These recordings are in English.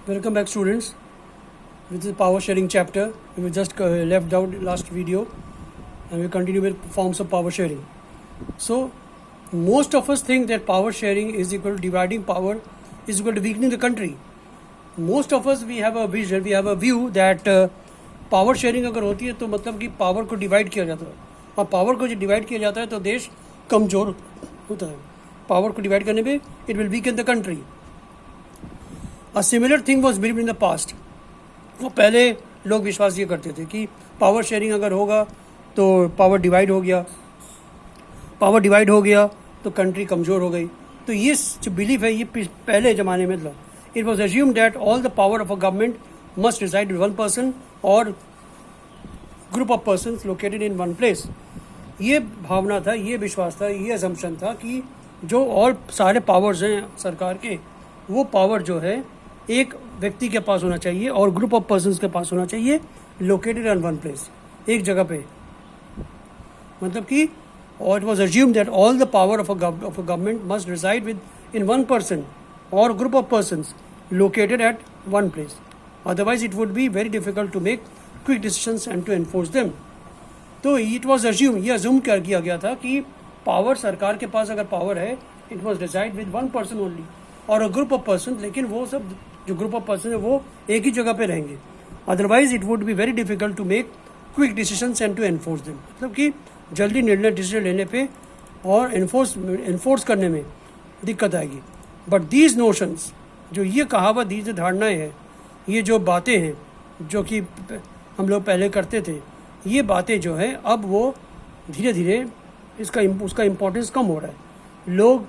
Welcome back, students. This is power sharing chapter. We just left out last video, and we continue with forms of power sharing. So, most of us think that power sharing is equal to dividing power is equal to weakening the country. Most of us we have a vision, we have a view that power sharing अगर होती है तो मतलब कि power को divide किया जाता है, और पावर को जो डिवाइड किया जाता है तो देश कमजोर होता है. पावर को डिवाइड करने पे it will weaken the country. A similar thing was believed in the past. वो पहले लोग विश्वास ये करते थे कि पावर शेयरिंग अगर होगा तो पावर डिवाइड हो गया तो कंट्री कमज़ोर हो गई. तो ये जो बिलीफ है ये पहले ज़माने में था. It was assume that all the power of a government must reside with one person और group of person located in one place. ये भावना था, ये विश्वास था, ये असम्पशन था कि जो और सारे पावर्स हैं सरकार के, वो पावर जो है एक व्यक्ति के पास होना चाहिए और ग्रुप ऑफ पर्सन्स के पास होना चाहिए, लोकेटेड ऑन वन प्लेस, एक जगह पे. मतलब कि और it was assume that all the power of a government must reside with in one person और group of persons located at one place. Otherwise it would be very difficult to make quick decisions and to enforce them. तो it was assume, ये assume कर किया गया था कि power सरकार के पास अगर पावर है, it was decide with one person only और अ ग्रुप ऑफ पर्सन, लेकिन वो सब जो ग्रुप ऑफ पर्सन है वो एक ही जगह पे रहेंगे. Otherwise it would be very difficult to make quick decisions and to enforce them. मतलब कि जल्दी निर्णय डिसीजन लेने पे और एनफोर्स करने में दिक्कत आएगी. बट दीज नोशंस, जो ये कहावत, ये जो धारणाएँ हैं, ये जो बातें हैं जो कि हम लोग पहले करते थे, ये बातें जो हैं अब वो धीरे धीरे उसका इम्पोर्टेंस कम हो रहा है. लोग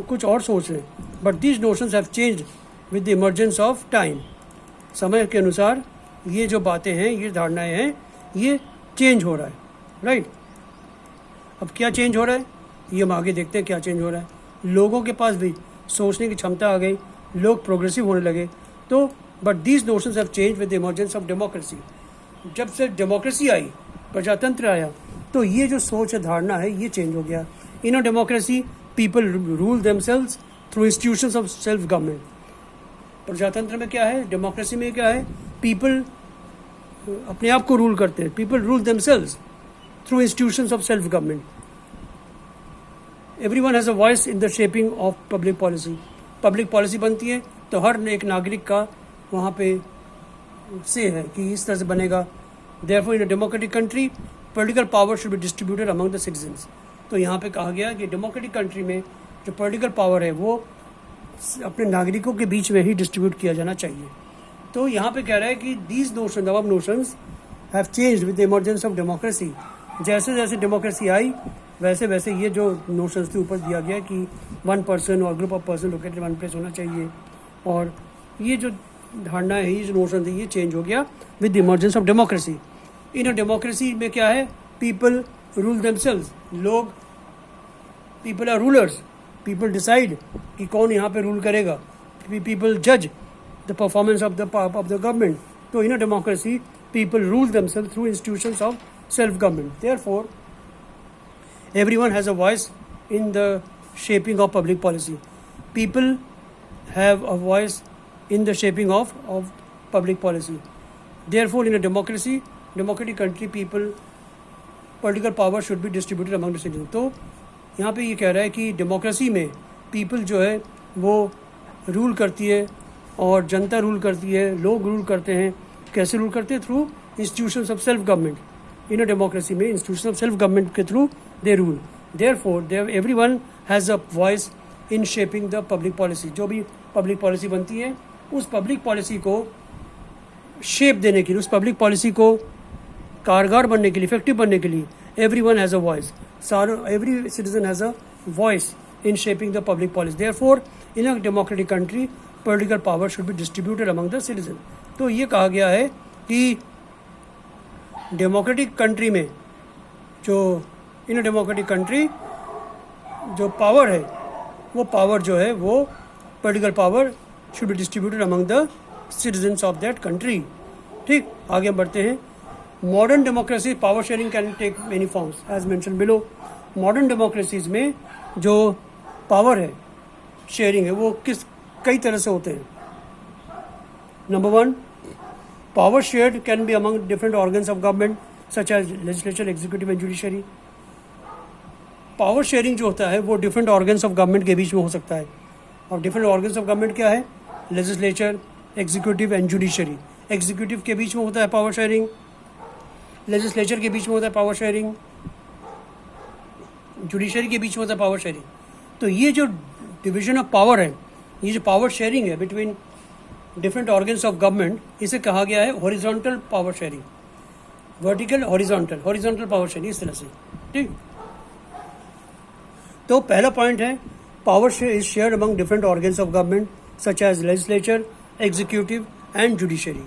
कुछ और सोच रहे हैं. But these notions have changed with the emergence of time. समय के अनुसार ये जो बातें हैं, ये धारणाएं हैं, ये चेंज हो रहा है. राइट. अब क्या चेंज हो रहा है ये हम आगे देखते हैं. क्या चेंज हो रहा है, लोगों के पास भी सोचने की क्षमता आ गई, लोग प्रोग्रेसिव होने लगे. तो but these notions have change with the emergence of democracy. जब से डेमोक्रेसी आई, प्रजातंत्र आया, तो ये जो सोच है, धारणा है, ये चेंज हो गया. In a democracy people rule themselves through institutions of self government. प्रजातंत्र में क्या है, डेमोक्रेसी में क्या है, पीपल अपने आप को रूल करते हैं. People rule themselves through institutions of self government. Everyone has a voice in the shaping of public policy. Public policy बनती है तो हर एक नागरिक का वहाँ पे से है कि इस तरह से बनेगा. Therefore in a democratic country political power should be distributed among the citizens. तो यहाँ पे कहा गया कि डेमोक्रेटिक कंट्री में जो पॉलिटिकल पावर है वो अपने नागरिकों के बीच में ही डिस्ट्रीब्यूट किया जाना चाहिए. तो यहाँ पे कह रहा है कि दीज नोशन, अब notions have changed with the emergence of democracy. जैसे जैसे डेमोक्रेसी आई वैसे वैसे ये जो नोशंस के ऊपर दिया गया कि वन पर्सन और group of person located one place होना चाहिए, और ये जो धारणा है, ये जो नोशन थी, ये चेंज हो गया with the emergence of democracy. In a democracy में क्या है, पीपल रूल देमसेल्व्स. लोग, people are rulers. People decide कि कौन यहाँ पे रूल करेगा. पीपल जज the performance of the government. तो in a democracy people rule themselves through institutions of self government. Therefore everyone has a voice in the shaping of public policy. People have a voice in the shaping of public policy. Therefore, in a democratic country, political power should be distributed among the citizens. तो यहाँ पे ये कह रहा है कि democracy में people जो है वो रूल करती है और जनता रूल करती है, लोग रूल करते हैं. कैसे रूल करते हैं, through institutions of self government. In a democracy में इंस्टीट्यूशन ऑफ सेल्फ गवर्नमेंट के through they rule. Therefore everyone has a voice in shaping the public policy. जो भी पब्लिक पॉलिसी बनती है, उस पब्लिक पॉलिसी को शेप देने के लिए, उस पब्लिक पॉलिसी को कारगर बनने के लिए, इफेक्टिव बनने के लिए, everyone has a voice. Every citizen has a voice in shaping the public policy. Therefore in a democratic country political power should be distributed among the citizen. तो ये कहा गया है कि डेमोक्रेटिक कंट्री में इन डेमोक्रेटिक कंट्री जो power है, वो पावर जो है वो political power should be distributed among the citizens of that country. ठीक, आगे हम बढ़ते हैं. Modern democracy power sharing can take many forms as mention below. Modern democracies में जो पावर है, शेयरिंग है, वो कई तरह से होते हैं. Number one, power shared can be among different organs of government such as legislature, executive and judiciary. Power sharing जो होता है वो डिफरेंट ऑर्गन्स ऑफ गवर्नमेंट के बीच में हो सकता है. और डिफरेंट ऑर्गन्स ऑफ गवर्नमेंट क्या है? Legislature, executive and judiciary. Executive के बीच में होता है पावर शेयरिंग, लेजिस्लेचर के बीच में होता है पावर शेयरिंग, जुडिशरी के बीच में होता है पावर शेयरिंग. तो ये जो डिवीजन ऑफ पावर है, ये जो पावर शेयरिंग है between different organs of government, इसे कहा गया है horizontal power sharing. Vertical, horizontal power sharing, इस तरह से. ठीक. तो पहला पॉइंट है power is shared among different organs of government such as legislature, executive and judiciary.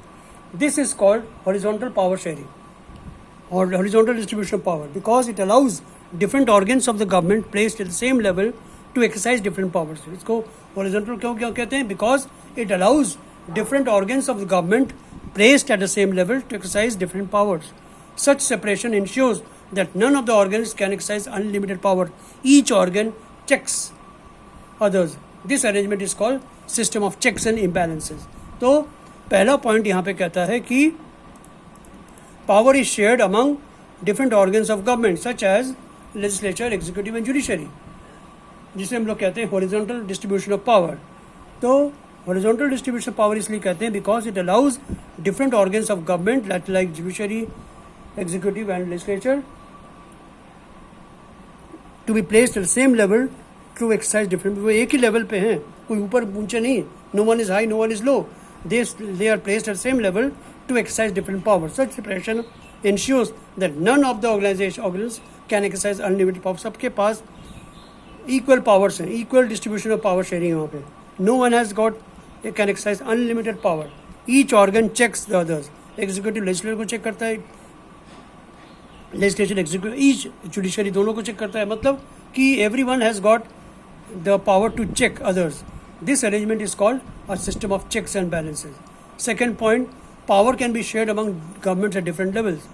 This is called horizontal power sharing और horizontal distribution of power because it allows different organs of the government placed at the same level to exercise different powers. इसको horizontal क्यों कहते हैं? Because it allows different organs of the government placed at the same level to exercise different powers. Such separation ensures that none of the organs can exercise unlimited power. Each organ checks others. This arrangement is called system of checks and imbalances. तो पहला point यहाँ पे कहता है कि power is shared among different organs of government such as legislature, executive and judiciary, जिसे हम लोग कहते हैं horizontal distribution of power. तो हॉरिजॉन्टल डिस्ट्रीब्यूशन पावर इसलिए कहते हैं because it allows different organs of government like judiciary, executive and legislature to be placed at same level to exercise different. वो एक ही लेवल पे हैं, कोई ऊपर ऊंचे नहीं. No one is high, no one is low. They are placed at same level to exercise different power. Such separation ensures that none of the organs can exercise unlimited power. सबके पास equal powers हैं, equal distribution of power sharing यहाँ पे. No one has got It can exercise unlimited power. Each organ checks the others. Executive legislature को check करता है, legislature executive each judiciary दोनों को चेक करता है. मतलब कि everyone has got the power to check others. This arrangement is called a system of checks and balances. Second point, power can be shared among governments at different levels.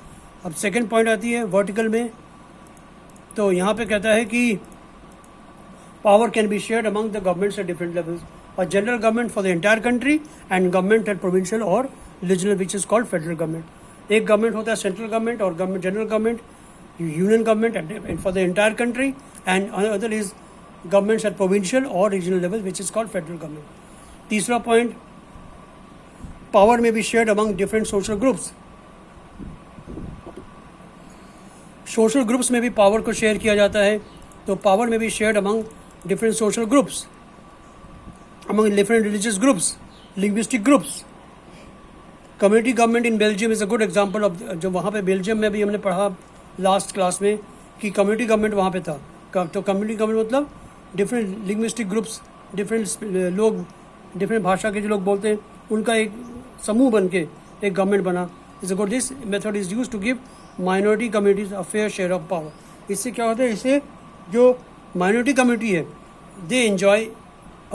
अब second point आती है vertical में. तो यहाँ पे कहता है कि power can be shared among the governments at different levels. A general government for the entire country and government at provincial or regional, which is called federal government. एक government होता है central government और government general government, union government and for the entire country, and another is governments at provincial or regional level, which is called federal government. तीसरा point, power may be shared among different social groups. Social groups में भी power को share किया जाता है. तो power may be shared among different social groups, among different religious groups, linguistic groups. Community government in Belgium is a good example of जो वहाँ पे बेल्जियम में भी हमने पढ़ा लास्ट क्लास में कि कम्युनिटी गवर्नमेंट वहाँ पे था. तो कम्युनिटी गवर्नमेंट मतलब डिफरेंट लिंग्विस्टिक ग्रुप्स, डिफरेंट लोग, डिफरेंट भाषा के जो लोग बोलते हैं उनका एक समूह बन के एक गवर्नमेंट बना. Is good. This method is use to give minority communities a fair share of power. इससे क्या होता है? इससे जो माइनॉरिटी कम्युनिटी है they enjoy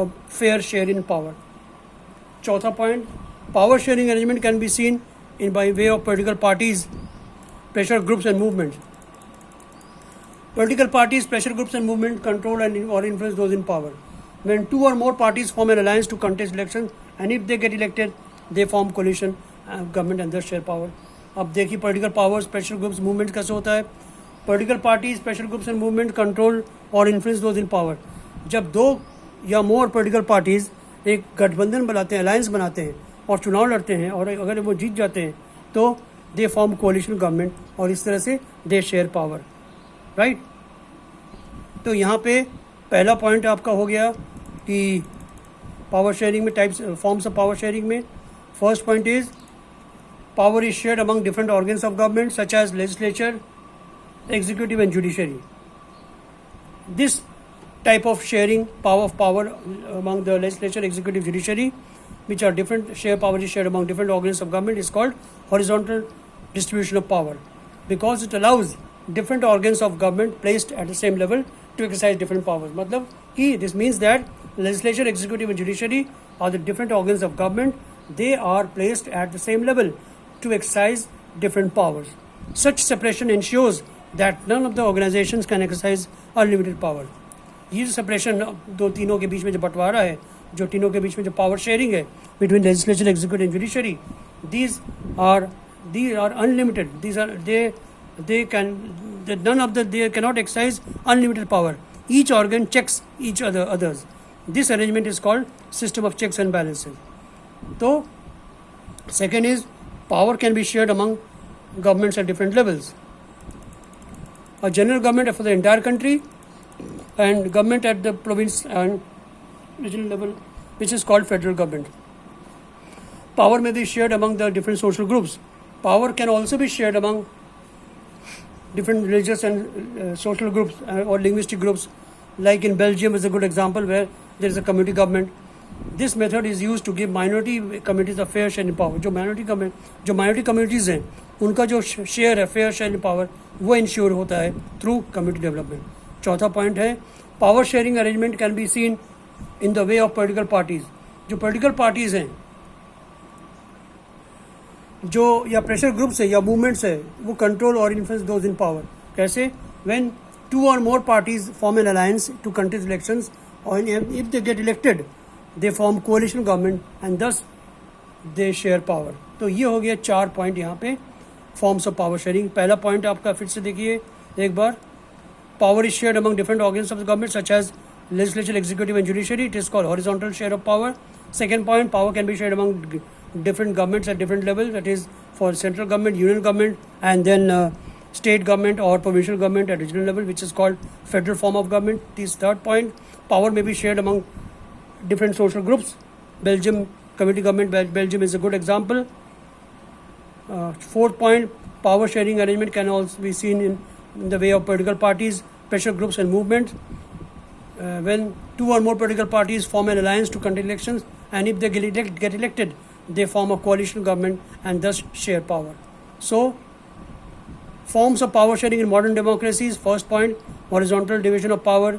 a fair share in power. चौथा point, power sharing arrangement can be seen in by way of political parties, pressure groups and movements. Political parties, pressure groups and movements control and or influence those in power. When two or more parties form an alliance to contest elections and if they get elected, they form coalition government and thus share power. अब देखिए political powers, pressure groups, movements कैसे होता है. Political parties, pressure groups and movement control or influence those in power. जब दो या मोर political parties एक गठबंधन बनाते हैं, अलायंस बनाते हैं और चुनाव लड़ते हैं और अगर वो जीत जाते हैं तो दे फॉर्म कोalition गवर्नमेंट और इस तरह से दे शेयर पावर. राइट. तो यहाँ पे पहला पॉइंट आपका हो गया कि पावर शेयरिंग में types forms of power sharing में first point is power is shared among different organs of government such as legislature, executive and judiciary. This type of sharing power among the legislature, executive, judiciary, which are different share power is shared among different organs of government, is called horizontal distribution of power because it allows different organs of government placed at the same level to exercise different powers. मतलब कि this means that legislature, executive and judiciary are the different organs of government. They are placed at the same level to exercise different powers. Such separation ensures that none of the organizations can exercise unlimited power. ये जो separation दो तीनों के बीच में जो बंटवारा है जो तीनों के बीच में जो पावर शेयरिंग है between legislature, executive and judiciary, these are unlimited. They cannot exercise unlimited power. Each organ checks each others. This arrangement is called system of checks and balances. So second is power can be shared among governments at different levels. A general government for the entire country and government at the province and regional level, which is called federal government. Power may be shared among the different social groups. Power can also be shared among different religious and social groups or linguistic groups. Like in Belgium is a good example where there is a community government. This method is used to give minority communities a fair share in power. जो minority communities हैं उनका जो share है fair share in power वो ensure होता है through community development. चौथा point है power sharing arrangement can be seen in the way of political parties. जो political parties हैं जो या प्रेशर ग्रुप्स है या मूवमेंट्स है वो कंट्रोल और इन्फ्लुएंस दोज इन पावर. कैसे? When 2 or more parties form an alliance to contest elections, or if they get elected they form coalition government and thus they share power. तो ये हो गया 4 पॉइंट यहाँ पे फॉर्म्स ऑफ पावर शेयरिंग. पहला point आपका फिर से देखिए एक बार. Power is shared among different organs of the government such as legislature, executive and judiciary. It is called horizontal share of power. Second point, power can be shared among different governments at different levels. That is for central government, union government, and then state government or provincial government at regional level, which is called federal form of government. This third point, power may be shared among different social groups. Belgium community government, Belgium is a good example. Fourth point, power sharing arrangement can also be seen in the way of political parties, pressure groups and movements. When 2 or more political parties form an alliance to contest elections, and if they get elected, they form a coalition government and thus share power. So, forms of power sharing in modern democracies. First point, horizontal division of power.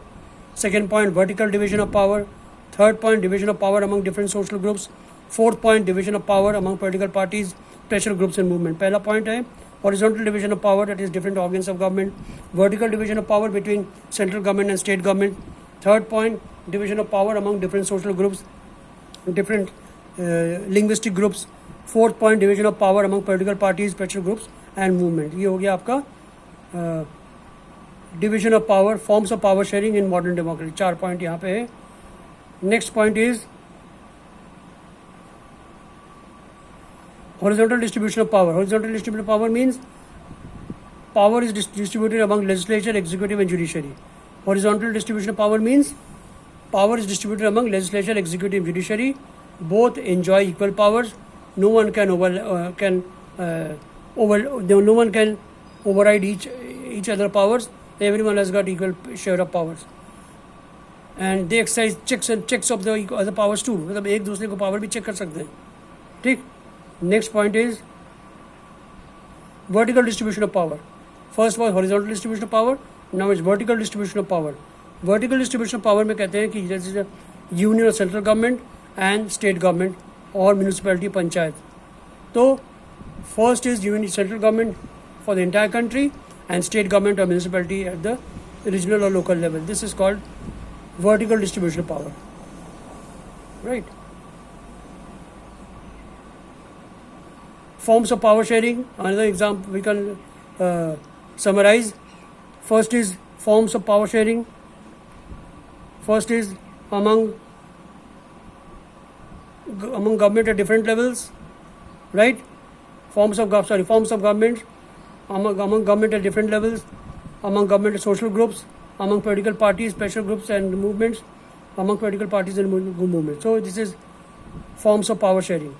Second point, vertical division of power. Third point, division of power among different social groups. Fourth point, division of power among political parties, pressure groups and movement. पहला point है horizontal division of power, that is different organs of government. Vertical division of power between central government and state government. Third point, division of power among different social groups, different linguistic groups. Fourth point, division of power among political parties, pressure groups and movement. ये हो गया आपका division of power, forms of power sharing in modern democracy. 4 point यहाँ पे है. Next point is horizontal distribution of power. Horizontal distribution of power means power is distributed among legislature, executive and judiciary. Horizontal distribution of power means power is distributed among legislature, executive, and judiciary. Both enjoy equal powers. No one can override each other powers. Everyone has got equal share of powers, and they exercise checks of the other powers too. मतलब एक दूसरे को power भी check कर सकते हैं. ठीक. Next point is vertical distribution of power. First was horizontal distribution of power. Now it's vertical distribution of power. Vertical distribution of power में कहते हैं कि जैसे यूनियन और central government and state government और म्यूनिसिपैलिटी पंचायत. तो first is union central government for the entire country and state government और municipality at the regional और local level. This is called vertical distribution of power. Right. Forms of power sharing. Another example we can summarize. First is forms of power sharing. First is among government at different levels, right? Forms of government among government at different levels, among government social groups, among political parties, pressure groups and movements, among political parties and movements. So this is forms of power sharing.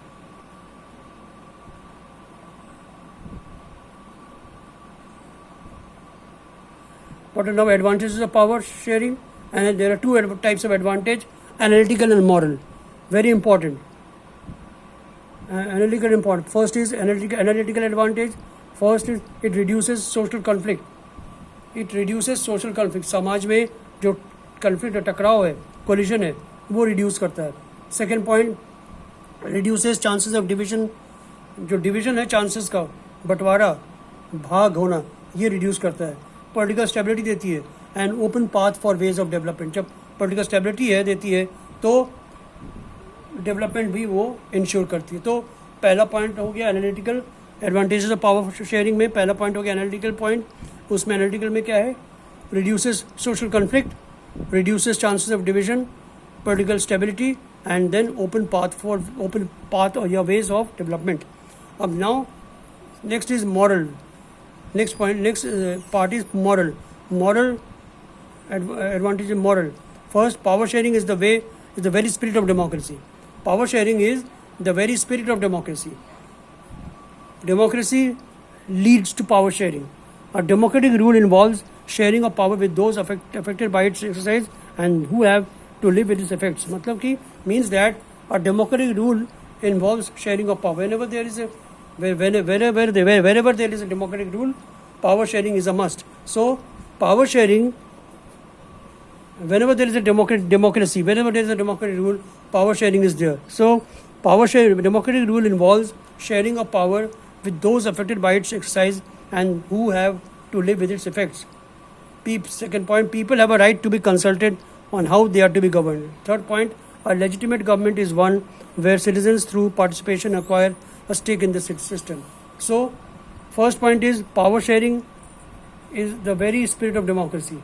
What are now advantages of power sharing? And there are 2 types of advantage: analytical and moral. Very important. Analytical important. First is analytical advantage. First is it reduces social conflict. It reduces social conflict. समाज में जो conflict टकराव है, collision है, वो reduce करता है. Second point, reduces chances of division. जो division है chances का बंटवारा, भाग होना, ये reduce करता है. Political stability देती है and open path for ways of development. जब political stability है देती है तो डेवलपमेंट भी वो इंश्योर करती है. तो पहला पॉइंट हो गया analytical advantages of power sharing में. पहला पॉइंट हो गया एनालिटिकल पॉइंट. उसमें एनालिटिकल में क्या है? Reduces social conflict, reduces chances of division, political stability, and then open path or your ways of development. Now next is moral. Next part is moral. Advantage is moral. First, power sharing is the very spirit of democracy. Power sharing is the very spirit of democracy. Democracy leads to power sharing. A democratic rule involves sharing of power with those affected by its exercise and who have to live with its effects. मतलब कि means that a democratic rule involves sharing of power. Wherever there is a democratic rule, power sharing is a must. So power sharing, whenever there is a democracy, whenever there is a democratic rule, power sharing is there. So democratic rule involves sharing of power with those affected by its exercise and who have to live with its effects. Second point, people have a right to be consulted on how they are to be governed. Third point, a legitimate government is one where citizens through participation acquire a stake in the system. So first point is power sharing is the very spirit of democracy.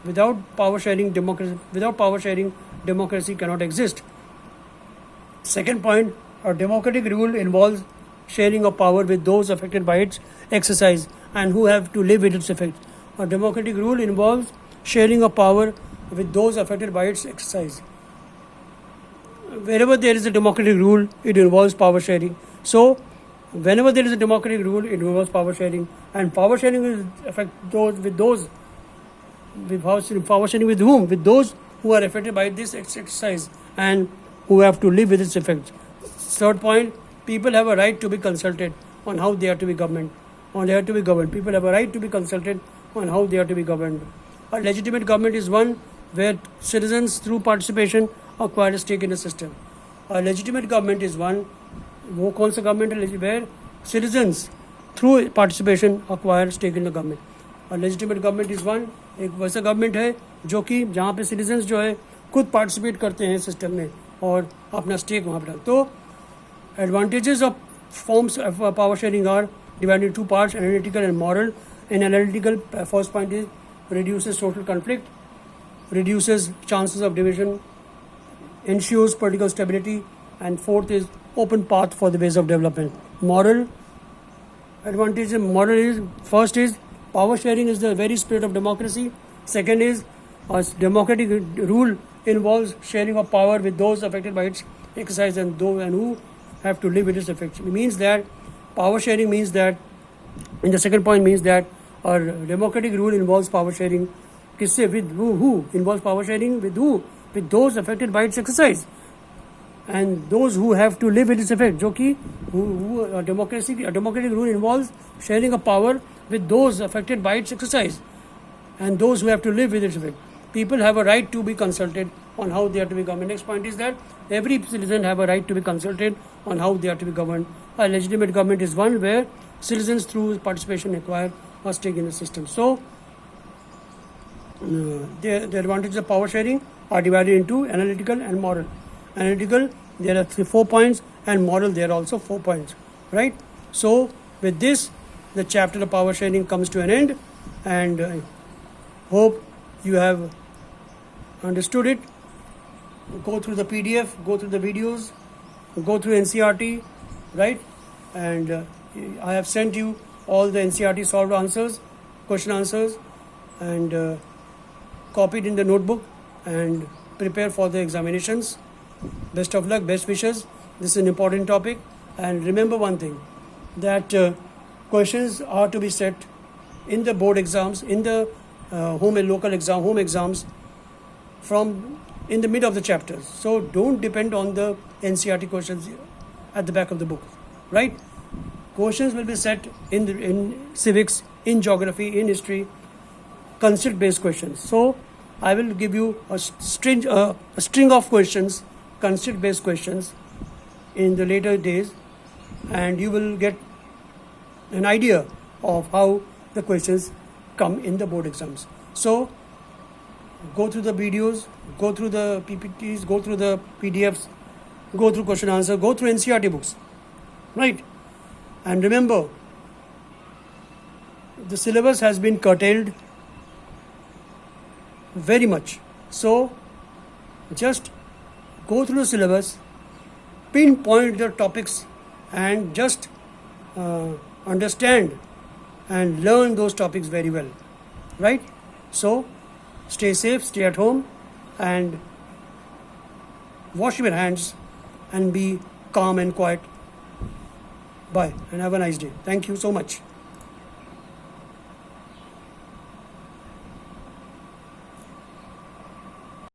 Without power sharing, democracy cannot exist. Second point, a democratic rule involves sharing of power with those affected by its exercise and who have to live with its effects. A democratic rule involves sharing of power with those affected by its exercise. Wherever there is a democratic rule, it involves power sharing. So, whenever there is a democratic rule, it involves power sharing, and power sharing will affect power sharing with whom? With those who are affected by this exercise and who have to live with its effects. Third point, people have a right to be consulted on how they are to be governed. People have a right to be consulted on how they are to be governed. A legitimate government is one where citizens through participation acquire a stake in the system. A legitimate government is one, वो कौन सा government है where citizens through participation acquire stake in the government. A legitimate government is one, एक वैसा government है जो कि जहाँ पे citizens जो है खुद participate करते हैं system में और अपना stake वहाँ पर. तो advantages of forms of power sharing are divided into two parts, analytical and moral. In analytical, first point is reduces social conflict, reduces chances of division, ensures political stability, and fourth is open path for the ways of development. Moral advantage, moral is first is power sharing is the very spirit of democracy. Second is a democratic rule involves sharing of power with those affected by its exercise and who have to live with its effects. It means that power sharing means that, in the second point means that a democratic rule involves power sharing. किससे? With who involves power sharing? With who? With those affected by its exercise and those who have to live with its effect. जो कि a democratic rule involves sharing of power with those affected by its exercise and those who have to live with its effect. People have a right to be consulted on how they are to be governed. Next point is that every citizen have a right to be consulted on how they are to be governed. A legitimate government is one where citizens through participation acquire a stake in the system. So the advantages of power sharing are divided into analytical and moral. Analytical, there are 4 points, and moral, there are also 4 points, right? So with this, the chapter of power sharing comes to an end, and I hope you have understood it. Go through the PDF, go through the videos, go through NCERT, right? And I have sent you all the NCERT solved answers, question answers, and copied in the notebook, and prepare for the examinations. Best of luck, best wishes. This is an important topic, and remember one thing, that questions are to be set in the board exams, in the home exams from in the mid of the chapters. So don't depend on the NCERT questions at the back of the book, right? Questions will be set in civics, in geography, in history, concept based questions. So I will give you a string of questions, concept based questions, in the later days, and you will get an idea of how the questions come in the board exams. So go through the videos, go through the PPTs, go through the PDFs, go through question answer, go through NCERT books, right? And remember, the syllabus has been curtailed very much. So just go through the syllabus, pinpoint the topics, and just understand and learn those topics very well, right? So stay safe, stay at home, and wash your hands and be calm and quiet. Bye, and have a nice day. Thank you so much.